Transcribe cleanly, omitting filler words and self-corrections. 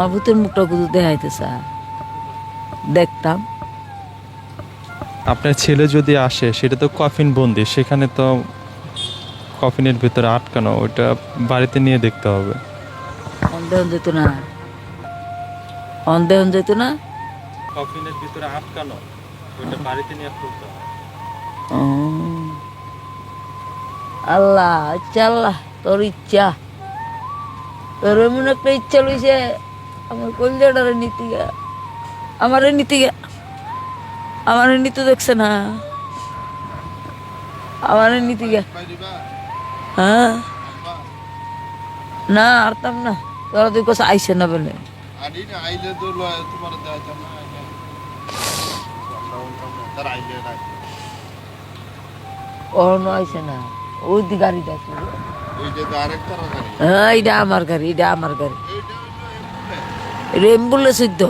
আমার ভূতের মুখটা কিন্তু দেখাইতে চা দেখতাম। আপনার ছেলে যদি আসে সেটা তো কফিন বন্দি, সেখানে তো কফিনের ভিতরে আটকানো, ওইটা বাড়িতে নিয়ে দেখতে হবে। অন্ধেহন যেত না, অন্ধেহন যেত না। কফিনের ভিতরে আটকানো, ওইটা বাড়িতে নিয়ে খুলতে হবে। ও, আল্লাহ ইচ্ছা, আল্লাহ তোর ইচ্ছা, তোর এমন একটা ইচ্ছা লইছে আমার কলজাটারে নীতি গা, আমারে নীতি গা, আমারে নীতি দেখছে না, আমারে নীতি গা। হ্যাঁ না আরতাম না, তোরা তুই কোথাও আইসে না বলে অন্য আইসে না। ওই দি গাড়িটা আছে, হ্যাঁ এটা আমার গাড়ি, এটা আমার গাড়ি, এটা অ্যাম্বুলেন্স তো।